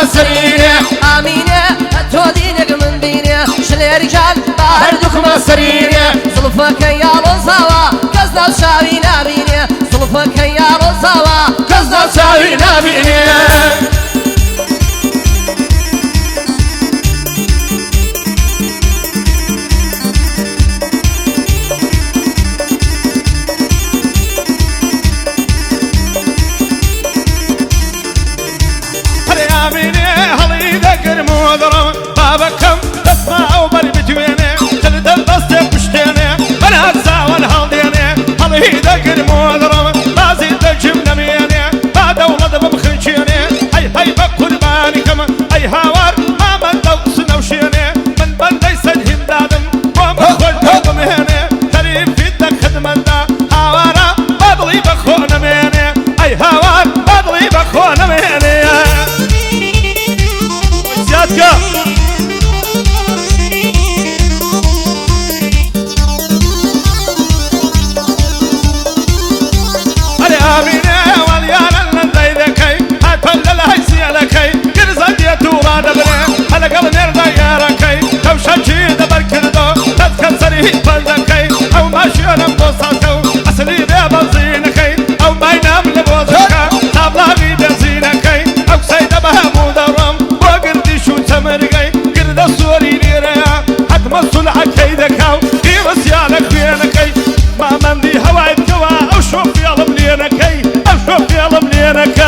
سريني آمينة تودينك من بيني شلي رجال باردكم سريني زلفك يا رزاوة كزنا شاوي نابيني زلفك يا رزاوة كزنا شاوي نابيني بابكم تسمعوا بالبجويني جلد البسط بشتيني بنات ساوان هالديني هالهي دقر مودرم بازي دجم نميني بعد ولد بمخرجيني هاي بقربانكم هاي هاوار ما من دوس نوشيني من بندي سجهم دادم ومخول دوم هيني تريف فيدك خدمة دا هاوارا بضلي بخون ميني هاي هاوار بضلي بخون ميني وزيادك آمينة واليانا لندي ذكي هاتفل الهيسي لكي كرزا ديتو غادبني هلا قبل نرضى ياركي لو شجي دبر كردو تتكسري فلدكي أو ماشي أنا بوصاتو أصلي ذا بنزينكي أو ما ينام لبوزكا تابلاغي بنزينكي أو سيدة بهمو دورم وقردي شو تمرقي قرد الصوري ليريا حتم الصلعة كيدكاو قيرس يالك بينكي ما مندي هواي بكوا أو شوف يلا بلينكي أو شوف يلا بلينكي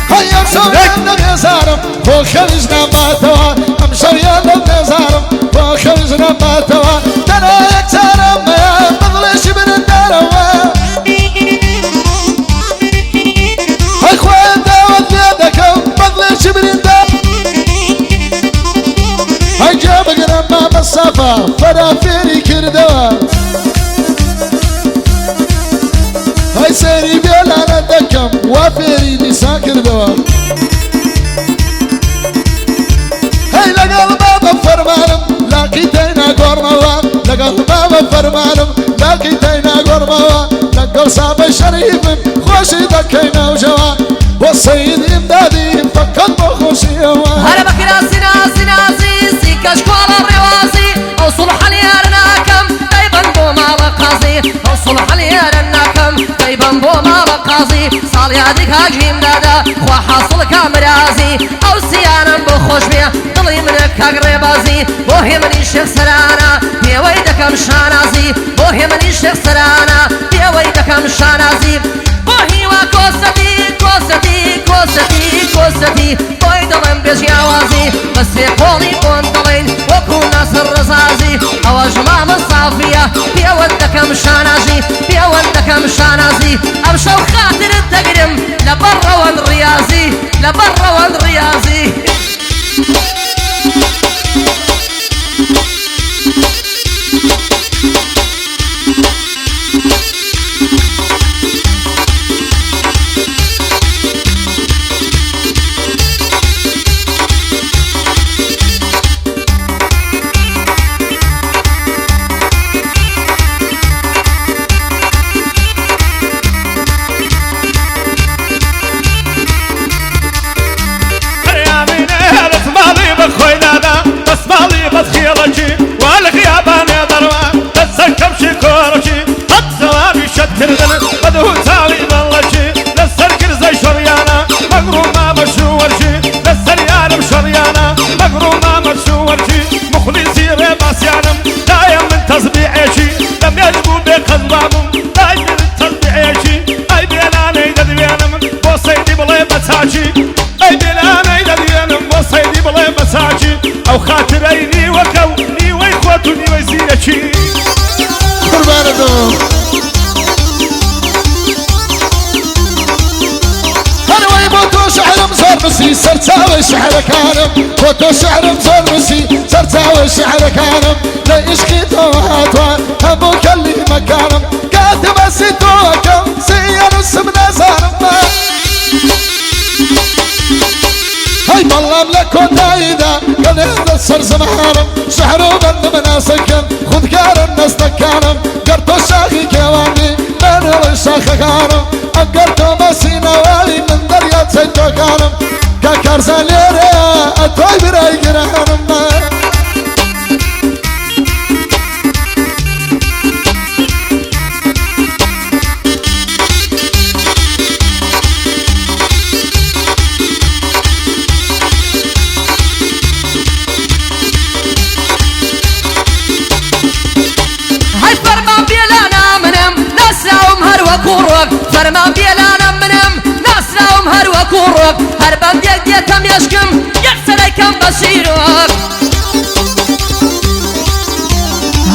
هيا مشورينا نزارم وخرجنا ما توا مشورينا نزارم وخرجنا ما توا ترى يكسرم ما بغلش من الدروة اخوان داود يدكم بغلش من الدروة هجابك لما بالصفا فرافيري كردوا هاي سيري بيلا ندكم وافيري نسا كردوا هاي لقل بابا فرمانم لاقيتينا قرموا لقل بابا فرمانم لاقيتينا قرموا لقل صاب شريف خوشي دكينا وجوا والسيد امدادي فقد بخوشي هلا بكراسي ناسي ناسي سيكا شكوال الرواسي اوصل حليارنا كم دايبا بوما بقاصي اوصل حليارنا كم دايبا بوما بقاصي صالي هاديك هاجيم دادا خوا حاصل كامرازي او سيانا بخوش بيا ضلي منك هاقريبازي بوهي مني الشيخ سرانا بيويدكم شانازي بوهي مني الشيخ سرانا بيويدكم شانازي بوهي وكوستي كوستي كوستي كوستي بوي دلم بجياوازي بس يقولي بوندلين وكون ناس الرزازي او جمام الصافية بيودكم شانازي بيودكم شانازي امشو خاطر التقرم لبرا والرياضي لبرا والرياضي او خاطريني وكوني ويخوتني ويزينتي قربانكم انا ويبوتو شعر مصور مسي سرتاوي شعر كانم بوتو شعر مصور مسي سرتاوي شعر كانم لا اشكيتو هاتوا ابوك اللي مكانم كاتب سيتوكم سير اسم نزارم هاي بالله ملكو دايدا قال هذا السر زمهارم شعرو بند مناسكم خذ كار الناس تكارم قرطو شاخي كواني من الشاخ كارم أقرتو مسينا والي من دريات سيدو كانم كاكارزان ليريا أتوي براي قرانم فرمان بيلانا منم ناسراهم هر وكورك هر بنديك ديتم يشكم يكسريكم بشيرك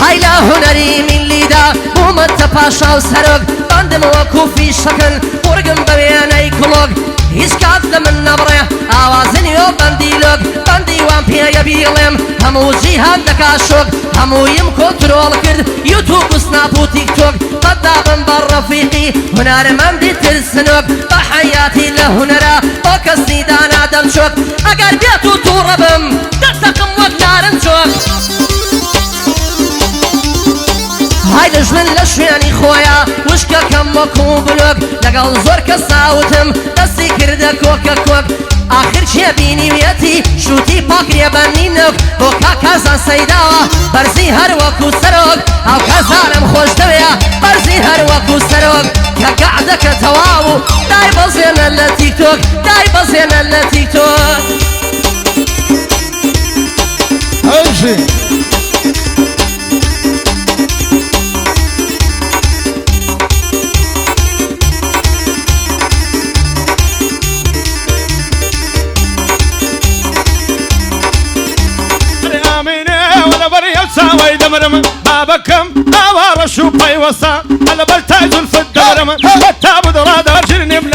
هايلا هنري من ليدا بومن تپاشا و سرك بندم وكو في شكل ورقم ببياني كلوك هيش كات لمن نبره آوازني و بنديلوك بندي وان بيا يبيلم همو جيهان دكاشوك همو يم كنترول كرد يوتيوب و سناب و تيك توك قدابن بالرفيقي هنر من دي ترسنوك بحياتي لهنرا وكسني دانا دمشوك اگر بيتو توربم دستقم وقنارنشوك هاي دجمن لشوياني خويا وشكا كم وكو بلوك لقل زور كساوتم دستي كرده كوكا كوك آخر چه بینی ویتی شوتی پاکری بنینک بو کازان سیداوا برزی هر وکو سروک او کازانم خوش دویا برزی هر وکو سروک که قعدك تواو دای بزین اللتیک توک دای بزین اللتیک توک امشي ساوي دمرم بابكم اوار الشوبي وصا على بلتاج الفدارم التاب دراد ارجرني من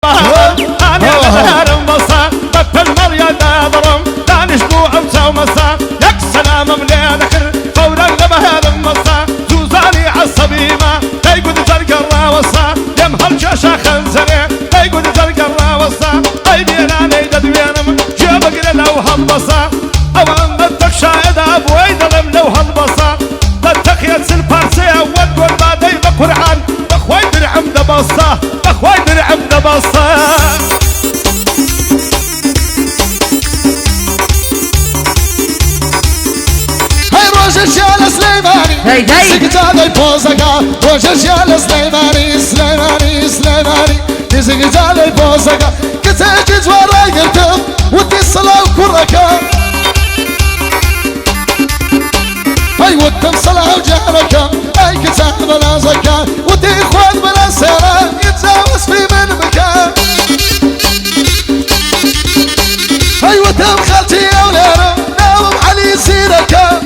انا لهرم وصا بطل مريا دادرم دانش بو امسا ومسا يك سلام مليان اخر فورا لبهرم وصا زوزاني عصبيما تيقود زرقرا وصا يمهل جاشا خنزري تيقود زرقرا وصا اي بيراني ددوينم جيبك لو هالبصا اوان بدك شاهد ابوي ظلم لو هالبصا تتخيل البارسية وتقول بعدي بقرعان بخوي درعم دبصة بخوي درعم دبصة هاي روج الشيال سليماني هاي سكتادي بوزقا روج الشيال سليماني سليماني سليماني سكتادي بوزقا كتاجي جوارا يرتم ودي الصلاة وكركا هاي ودم صلاة وجهركا هاي كتاب بلا زكاة ودي اخوان بلا سيرة يتزاوز في من مكان هاي ودم خالتي يا وليرة ناوم علي سيركا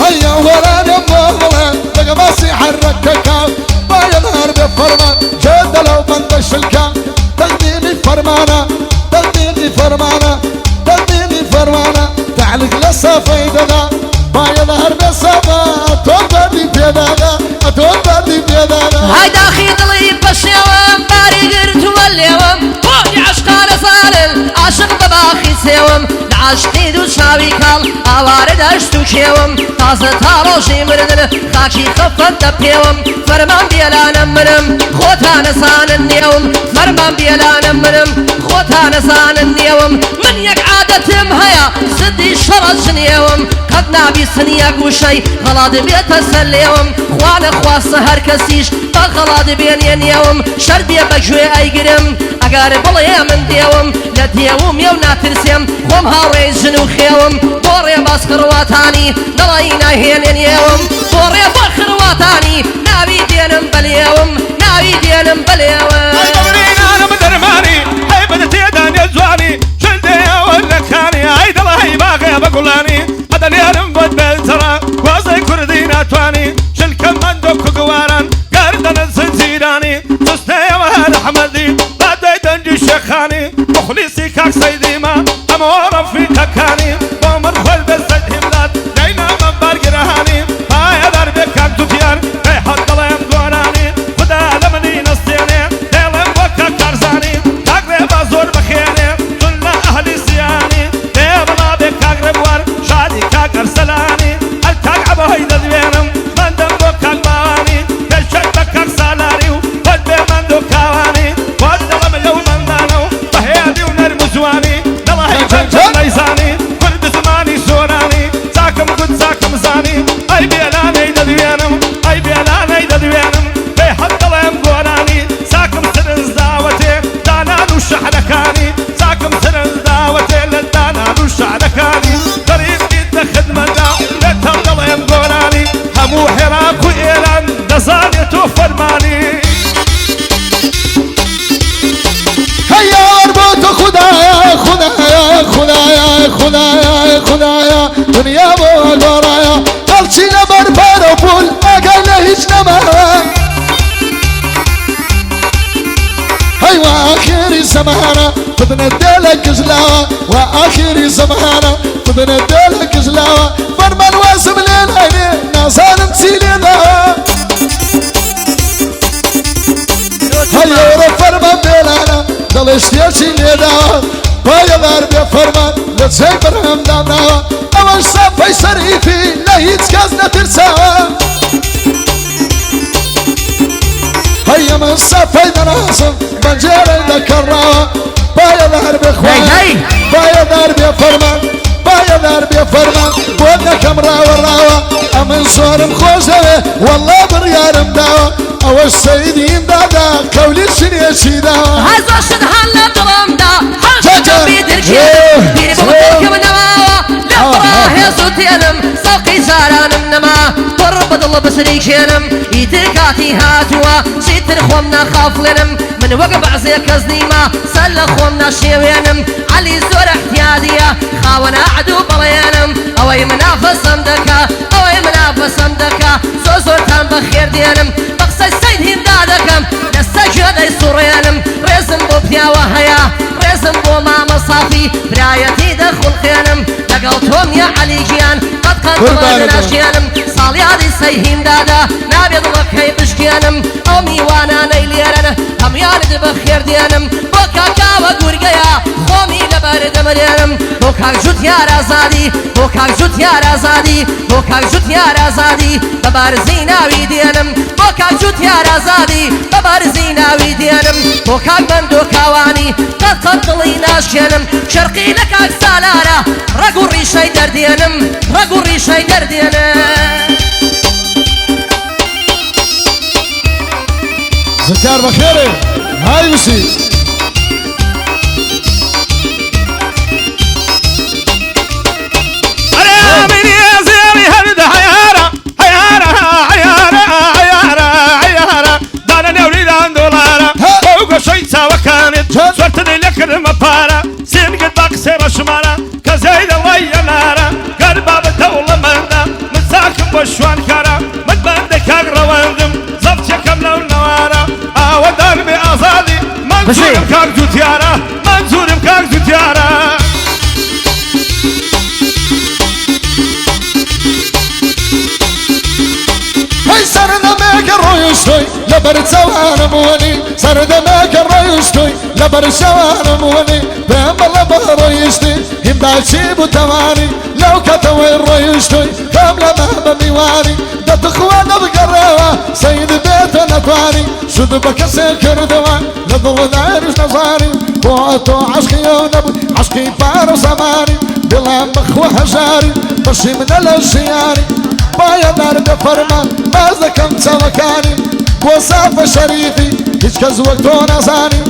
هاي يا وران يا مغلان بقى ماسي حرككا ما يظهر بفرمان جد لو بندش الكام تقديني فرمانا تقديني فرمانا تقديني فرمانا تعلق للصفي دغا ما يظهر بالصفا توبدي بيداغا توبدي بيداغا هاي داخي ضلي بشيوم باري قرت واليوم بودي عشقان صالل عاشق بباخي سيوم العاشقي دو شاوي كال اوارد اشتو كيوم تازه تاروشي مردن خاكي خفت دبيوم فرمان بيلا نمرم خوتا نسان النيوم فرمان بيلا نمرم خوتا نسان النيوم من يك عادتم هيا سدي شرج نيوم قد نابي سنياك وشي غلاد بيت سليوم خوان خوا سهر كسيش بغلاد بين يوم شربي بجوي ايقرم اقار بلي من ديوم لديوم يوم ناترسيم خوم هاوري جنو خيوم بوري باسكر واتاني نلاينا هين يوم بوري بخر واتاني نابي دينم باليوم نابي دينم باليوم اي دمرين انا مدرماني اي بدت يداني زواني شلدي ولا كاني اي دلهي باقي بقولاني هذا اليوم بود بالترى وازي كردينا تواني شل كمان دوك قواران قردن الزنزيراني تستي وهذا حمدي بعد دنجي شيخاني مخلصي كاك سيدي ما امور في تكاني ومر خل بزد هملات دينا من برقرهاني هاي ضربك كاك دفيان هاي حد الله يمدوراني خدا لمني نصياني ديلم وكا كارزاني تاقري بازور بخياني كل اهلي سياني ديبلا بكاك ربوار شادي كاك ارسلاني التاق عبو هيدا دوينم من دم وكاك باواني خدايا خدايا دنيا بو دورايا قلشي لبر باربول اقل هيج نما هاي واخر زمانه تبندلك زلاوه واخر زمانه تبندلك زلاوه فرمان واسم للعين نازل نسيلنا هاي فرمان بلانا دلشتيشي لنا بايا دار بفرمان لتزي برهم دامنا اول صافي شريفي لا يتكازنا ترساوه هيا من صافي دراسم بنجيري ذكرنا بايا دار بخوان بايا دار بفرمان بايا دار بفرمان بودنا كمرا وراوة امن صور مخوزة والله بريار مداوة اول سيدين دادا قولي شنيا شيداوة هزو شدهان لدرم دا حرشة بيدر كيرم بيري بغدر كم نماوة لفراه يزوتينم سوقي زارانم نما طرب ضل بسري كينم يتركاتي هاتوا شيتر خومنا خافلنم من وقب عزيك زنيمة سل خومنا شيوينم علي زور احتيادية خاونا عدو بليانم اوي منافسم دكا اوي منافسم دكا زوزورتان بخير دينم بقصة السيد هندادكم لسجد اي سورينم رزم بو بياوة هيا رزم بو ماما صافي برايتي دخل خينم لقلتهم يا علي جيان قد قدمنا شينم صاليادي سيهين دادا نابي ضلك هي بشكينم امي وانا نيليرن هم يارد بخير دينم بوكا كاوا قرقيا خومي لبرد مرينم بوكاك جوت يا رازادي بوكاك جوت يا رازادي بوكاك جوت يا رازادي ببارزي ناوي دينم بوكاك جوت يا رازادي ببارزي ناوي دينم بوكاك بندو كاواني قد قدلي ناشكينم شرقي لكاك سالارا رقو ريشي دردينم رقو ريشي دردينم زكار بخير هاي وسي صرتني لك المطارة سين قد بقصر شمارة كزايد الله ينارة قربا بتولى منا من ساكن بشوان كارا من بندك اقرا واندم زبط كاملة ونوارة ودار بأصادي منزور مكاك زوتيارة منزور مكاك زوتيارة هاي سرنا ماك الريشتوي لبرد سوان موني سرنا ماك الريشتوي لبرد سوان موني بهم الله بريشتي يمدع شيب تماني لو كتوي الريشتوي كاملة مهما ميواني دت اخوانا بقراوة سيد بيت نطواني شد بكسر كردوان لضل دارش نظاري بوعتو عشقي ونبي عشقي بارو سماني بلا مخوة هجاري بشي من الاشياري بايا دار بفرمان مازدكم سوكاني بوصافة شريفي هيج كز وقتو نزاني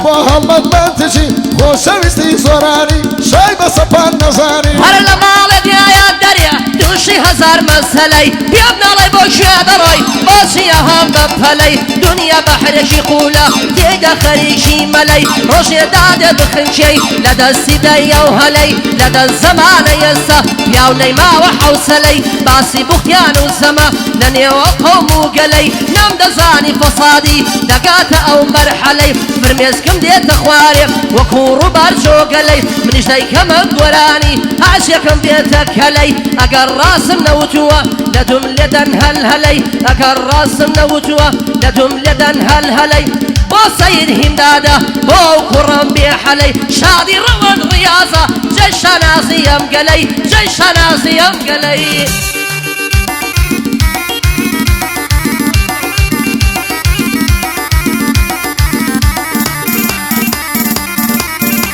محمد منتجي خوشويستي زوراني شايبة سبان نزاني هر لمالد يا دريا دوشي هزار مسلي بيبنا لي بوشي دروي باشي هم بفلي دنيا بحرشي قولا تيدا خريشي ملي روشي داد بخنشي لدى السيدي وهلي لدى الزمان يسا ياوني ما وحوسلي باسي بختيان وسما نني وقوم وقلي نم دزاني فصادي دقات او مرحلي فرميزكم ديت اخواري وكورو بارجو قلي من اجدي كما قراني عاشقكم بيتك هلي اقر راسم نوتوا لدم لدن هلهلي اقر راسم نوتوا لدم لدن هلهلي بو سيد هنداده بو كرم بيحلي شادي روان رياضة جيش نازي يمقلي جيش نازي يمقلي